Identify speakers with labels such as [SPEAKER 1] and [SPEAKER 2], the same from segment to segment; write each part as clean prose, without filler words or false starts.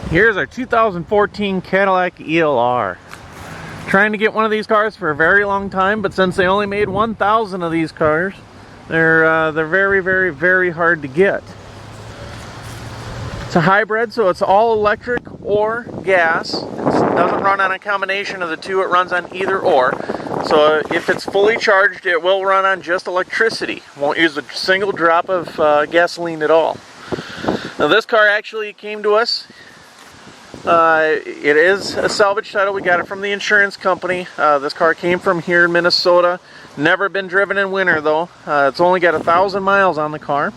[SPEAKER 1] Here's our 2014 Cadillac ELR. Trying to get one of these cars for a very long time, but since they only made 1,000 of these cars, they're very hard to get. It's a hybrid, so it's all electric or gas. It doesn't run on a combination of the two, it runs on either or. So if it's fully charged, it will run on just electricity. Won't use a single drop of gasoline at all. Now this car actually came to us. It is a salvage title. We got it from the insurance company. This car came from here in Minnesota. Never been driven in winter though. It's only got 1,000 miles on the car.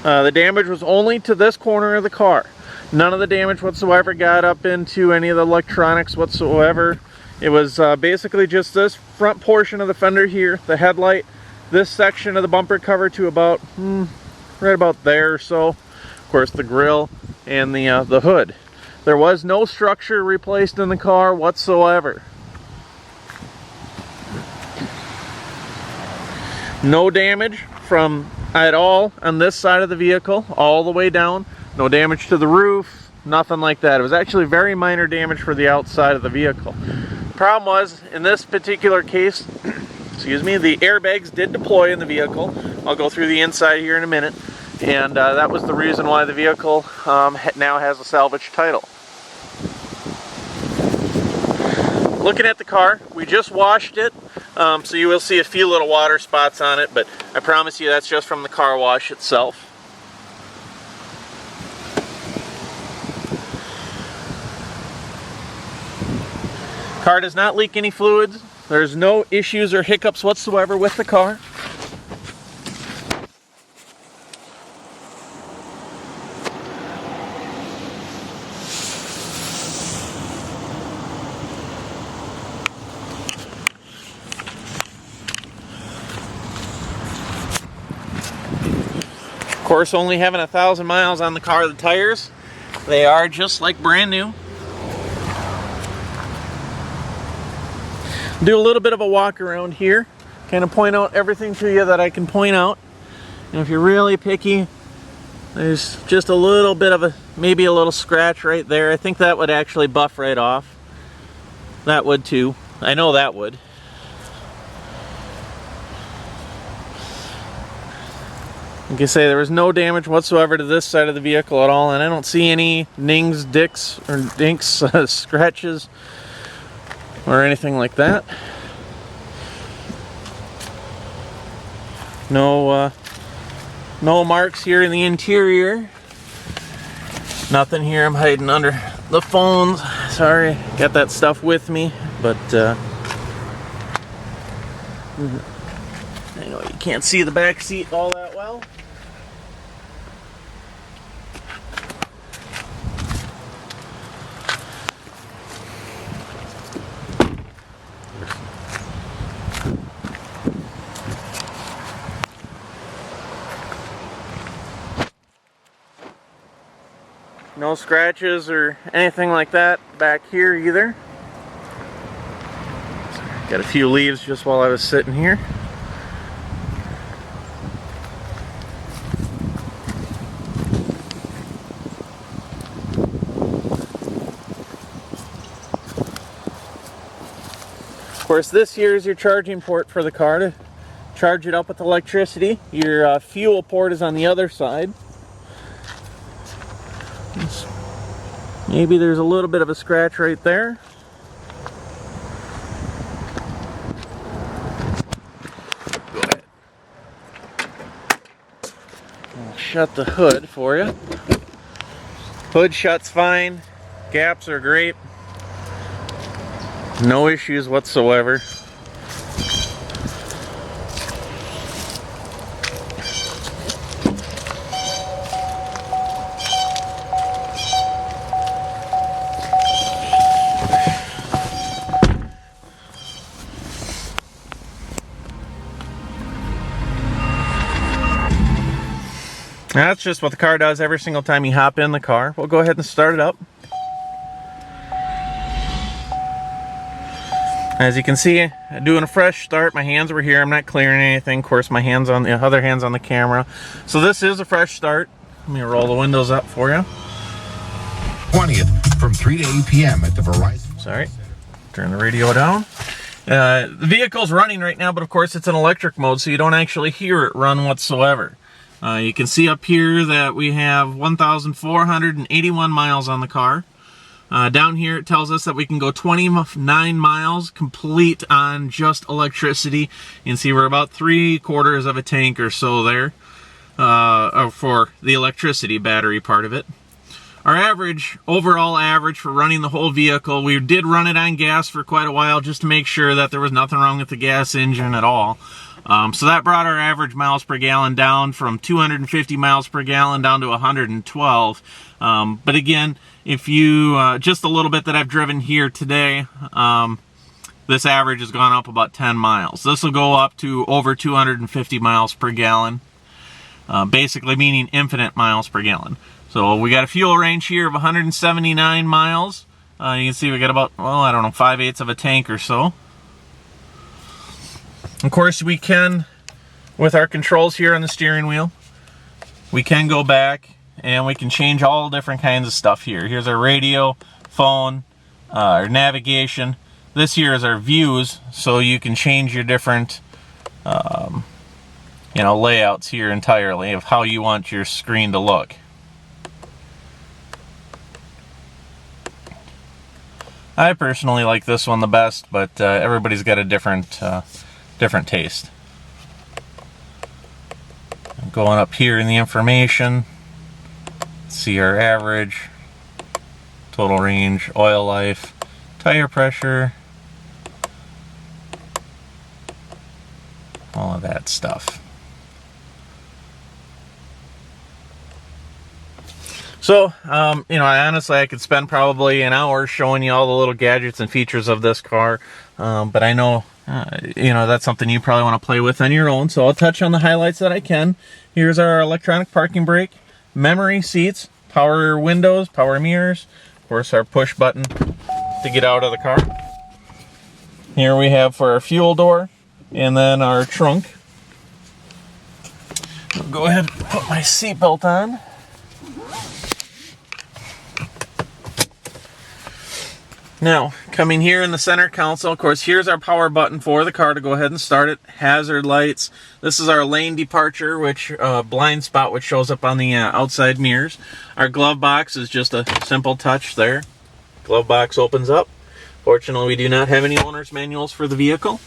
[SPEAKER 1] The damage was only to this corner of the car. None of the damage whatsoever got up into any of the electronics whatsoever. It was basically just this front portion of the fender here, the headlight, this section of the bumper cover to about right about there or so. Of course, the grille and the hood. There was no structure replaced in the car whatsoever. No damage from at all on this side of the vehicle, all the way down. No damage to the roof, nothing like that. It was actually very minor damage for the outside of the vehicle. Problem was, in this particular case, excuse me, the airbags did deploy in the vehicle. I'll go through the inside here in a minute. And that was the reason why the vehicle now has a salvage title. Looking at the car, we just washed it, so you will see a few little water spots on it, but I promise you that's just from the car wash itself. Car does not leak any fluids. There's no issues or hiccups whatsoever with the car. Of course, only having 1,000 miles on the car, the tires, they are just like brand new. Do a little bit of a walk around here, kind of point out everything to you that I can point out. And if you're really picky, there's just a little bit of maybe a little scratch right there. I think that would actually buff right off. That would too. I know that would. Like I say, there was no damage whatsoever to this side of the vehicle at all, and I don't see any nings, dicks, or dinks, scratches, or anything like that. No marks here in the interior. Nothing here. I'm hiding under the phones. Sorry, got that stuff with me, but I know you can't see the back seat all that well. No scratches or anything like that back here either. Got a few leaves just while I was sitting here. Of course, this here is your charging port for the car to charge it up with electricity. Your fuel port is on the other side. Maybe there's a little bit of a scratch right there. Go ahead. I'll shut the hood for you. Hood shuts fine. Gaps are great. No issues whatsoever. That's just what the car does every single time you hop in the car. We'll go ahead and start it up. As you can see, doing a fresh start. My hands were here. I'm not clearing anything. Of course, my hands on the other hand's on the camera. So this is a fresh start. Let me roll the windows up for you.
[SPEAKER 2] 20th from 3 to 8 p.m. at the Verizon.
[SPEAKER 1] Sorry, turn the radio down. The vehicle's running right now, but of course it's in electric mode, so you don't actually hear it run whatsoever. You can see up here that we have 1,481 miles on the car. Down here it tells us that we can go 29 miles complete on just electricity. You can see we're about 3/4 of a tank or so there for the electricity battery part of it. Our average, overall average for running the whole vehicle, we did run it on gas for quite a while just to make sure that there was nothing wrong with the gas engine at all. So that brought our average miles per gallon down from 250 miles per gallon down to 112. But again, if you, just a little bit that I've driven here today, this average has gone up about 10 miles. This will go up to over 250 miles per gallon, basically meaning infinite miles per gallon. So we got a fuel range here of 179 miles. You can see we got about, well, I don't know, 5/8 of a tank or so. Of course, we can, with our controls here on the steering wheel, we can go back and we can change all different kinds of stuff here. Here's our radio, phone, our navigation. This here is our views, so you can change your different, layouts here entirely of how you want your screen to look. I personally like this one the best, but everybody's got a different taste. Going up here in the information, see our average, total range, oil life, tire pressure, all of that stuff. So, I could spend probably an hour showing you all the little gadgets and features of this car, but I know, that's something you probably want to play with on your own, so I'll touch on the highlights that I can. Here's our electronic parking brake, memory seats, power windows, power mirrors, of course our push button to get out of the car. Here we have for our fuel door, and then our trunk. I'll go ahead and put my seatbelt on. Now, coming here in the center console, of course, here's our power button for the car to go ahead and start it. Hazard lights. This is our lane departure, which blind spot, which shows up on the outside mirrors. Our glove box is just a simple touch there. Glove box opens up. Fortunately, we do not have any owner's manuals for the vehicle.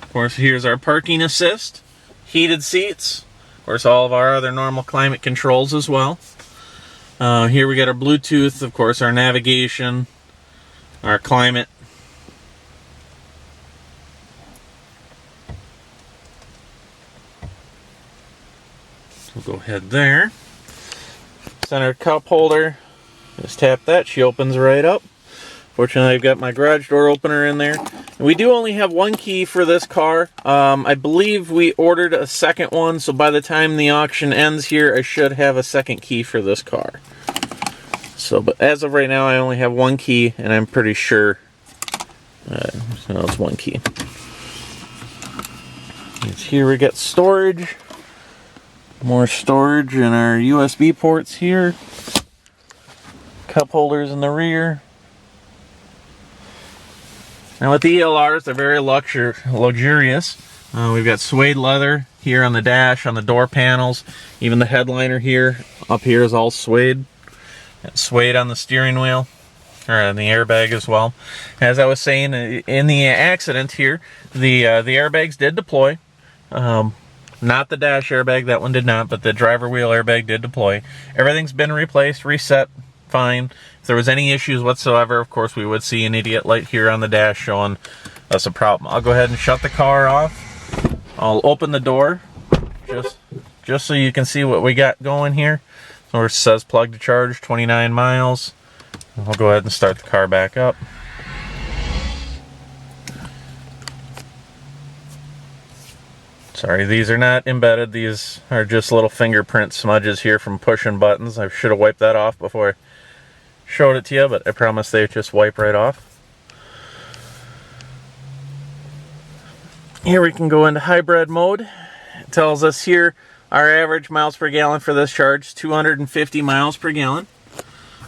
[SPEAKER 1] Of course, here's our parking assist, heated seats. Of course, all of our other normal climate controls as well. Here we got our Bluetooth, of course, our navigation, our climate. We'll go ahead there. Center cup holder. Just tap that, she opens right up. Fortunately, I've got my garage door opener in there. And we do only have one key for this car. I believe we ordered a second one, so by the time the auction ends here, I should have a second key for this car. So, but as of right now, I only have one key, and I'm pretty sure it's one key. And here we got storage. More storage in our USB ports here. Cup holders in the rear. Now with the ELRs, they're very luxurious. We've got suede leather here on the dash, on the door panels. Even the headliner here, up here is all suede. Suede on the steering wheel, or on the airbag as well. As I was saying, in the accident here, the airbags did deploy. Not the dash airbag, that one did not, but the driver wheel airbag did deploy. Everything's been replaced, reset, fine. If there was any issues whatsoever, of course, we would see an idiot light here on the dash showing us a problem. I'll go ahead and shut the car off. I'll open the door, just so you can see what we got going here. Where it says plug to charge, 29 miles. I'll go ahead and start the car back up. Sorry, these are not embedded. These are just little fingerprint smudges here from pushing buttons. I should have wiped that off before I showed it to you, but I promise they just wipe right off. Here we can go into hybrid mode. It tells us here our average miles per gallon for this charge, 250 miles per gallon.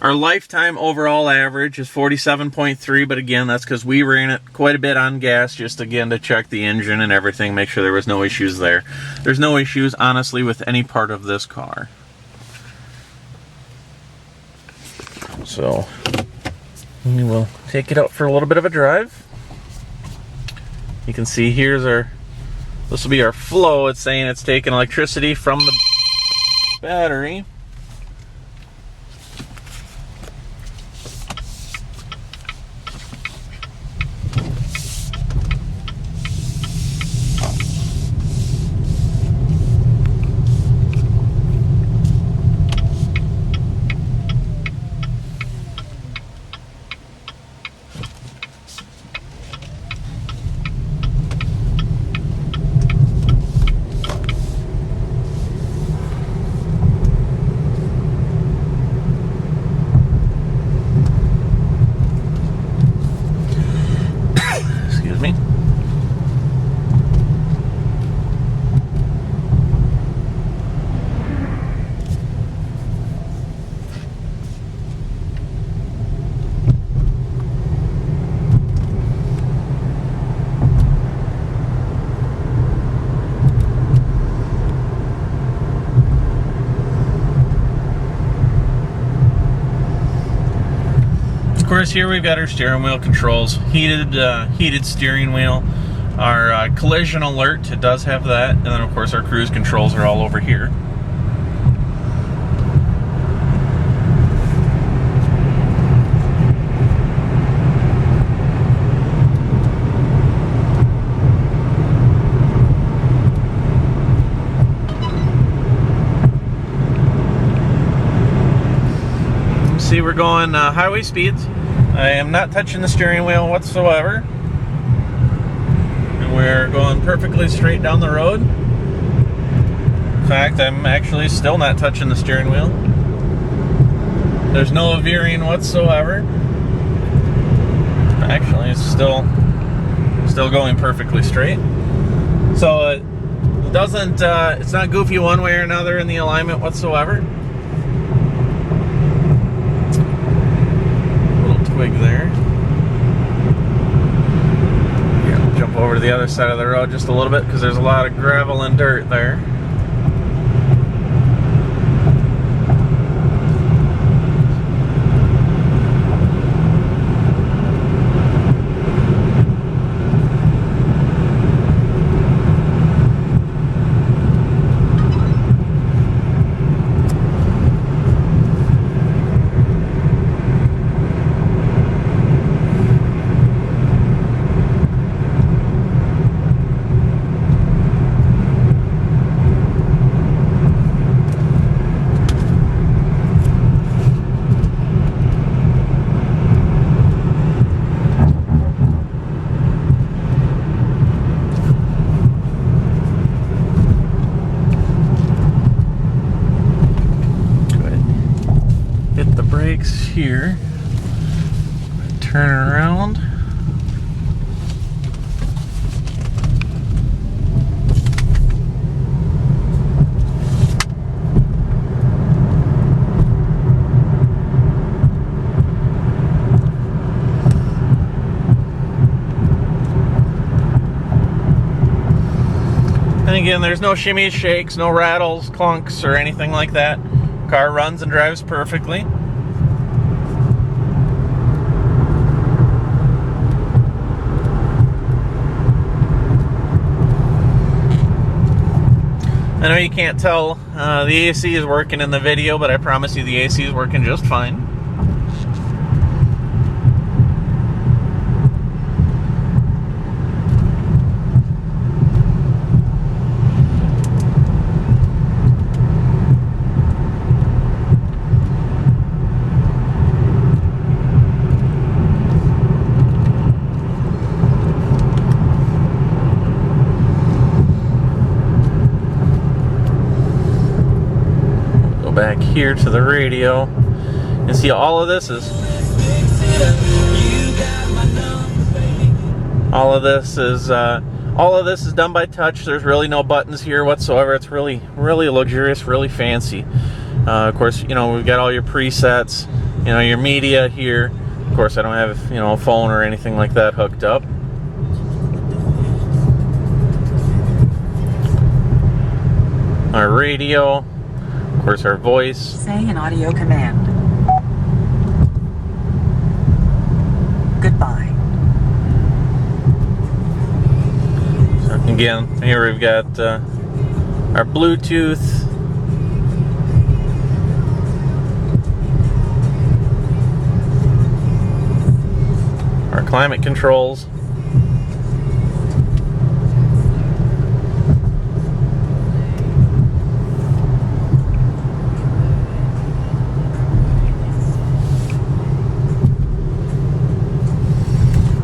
[SPEAKER 1] Our lifetime overall average is 47.3, but again, that's because we ran it quite a bit on gas, just again to check the engine and everything, make sure there was no issues there. There's no issues, honestly, with any part of this car. So, we will take it out for a little bit of a drive. You can see this will be our flow. It's saying it's taking electricity from the battery. Of course, here we've got our steering wheel controls, heated steering wheel, our collision alert, it does have that, and then of course our cruise controls are all over here. See, we're going highway speeds. I am not touching the steering wheel whatsoever. And we're going perfectly straight down the road. In fact, I'm actually still not touching the steering wheel. There's no veering whatsoever. Actually, it's still going perfectly straight. So it doesn't, it's not goofy one way or another in the alignment whatsoever. Twig there. Yeah, we'll jump over to the other side of the road just a little bit because there's a lot of gravel and dirt there. Here, turn around. And again, there's no shimmies, shakes, no rattles, clunks, or anything like that. Car runs and drives perfectly. I know you can't tell the AC is working in the video, but I promise you the AC is working just fine. Back here to the radio, and see all of this is done by touch. There's really no buttons here whatsoever. It's really luxurious, really fancy. Of course, you know, we've got all your presets, your media here. Of course, I don't have, a phone or anything like that hooked up. Our radio, of course, our voice.
[SPEAKER 3] Say an audio command. Goodbye.
[SPEAKER 1] So again, here we've got our Bluetooth. Our climate controls.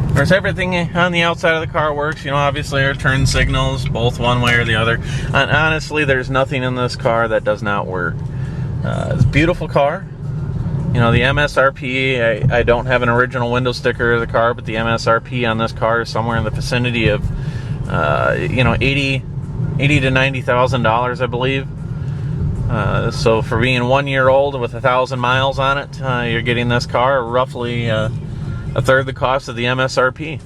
[SPEAKER 1] Of course, everything on the outside of the car works. Obviously our turn signals, both one way or the other. And honestly, there's nothing in this car that does not work. It's a beautiful car. The MSRP, I don't have an original window sticker of the car, but the MSRP on this car is somewhere in the vicinity of, $80 to $90,000, I believe. So for being 1 year old with 1,000 miles on it, you're getting this car roughly a third the cost of the MSRP.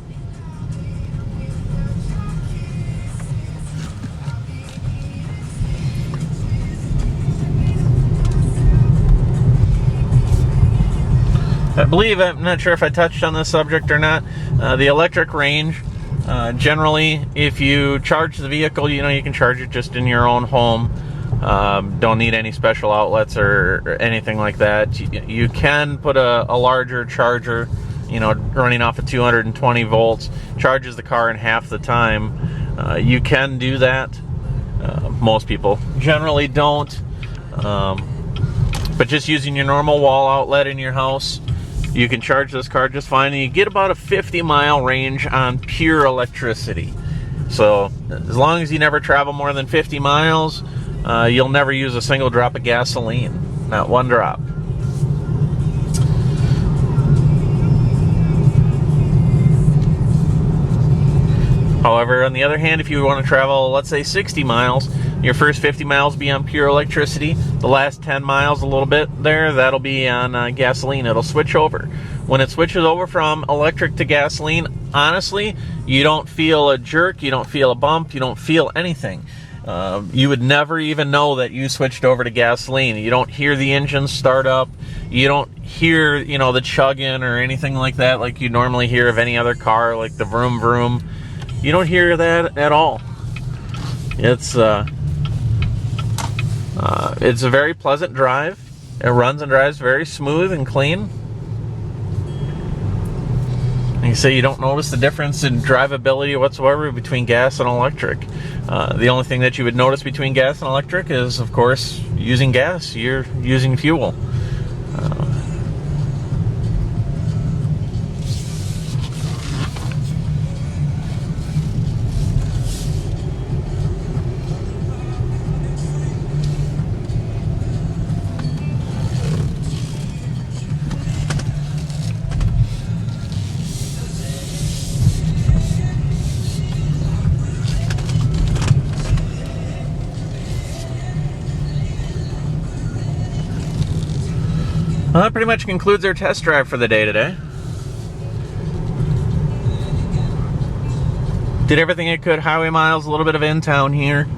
[SPEAKER 1] I believe, I'm not sure if I touched on this subject or not, the electric range. Generally, if you charge the vehicle, you can charge it just in your own home. Don't need any special outlets or anything like that. You can put a larger charger, running off of 220 volts, charges the car in half the time. You can do that. Most people generally don't. But just using your normal wall outlet in your house, you can charge this car just fine, and you get about a 50-mile range on pure electricity. So as long as you never travel more than 50 miles, you'll never use a single drop of gasoline. Not one drop. However, on the other hand, if you want to travel, let's say 60 miles, your first 50 miles be on pure electricity. The last 10 miles, a little bit there, that'll be on gasoline. It'll switch over. When it switches over from electric to gasoline, honestly, you don't feel a jerk, you don't feel a bump, you don't feel anything. You would never even know that you switched over to gasoline. You don't hear the engine start up. You don't hear, the chugging or anything like that like you normally hear of any other car, like the vroom vroom. You don't hear that at all. It's a very pleasant drive. It runs and drives very smooth and clean. And you say you don't notice the difference in drivability whatsoever between gas and electric. The only thing that you would notice between gas and electric is, of course, using gas. You're using fuel. Well, that pretty much concludes our test drive for the day today. Did everything I could, highway miles, a little bit of in-town here.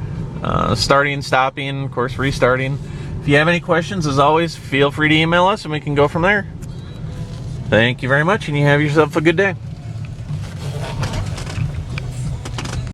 [SPEAKER 1] Starting, stopping, of course restarting. If you have any questions, as always, feel free to email us and we can go from there. Thank you very much, and you have yourself a good day.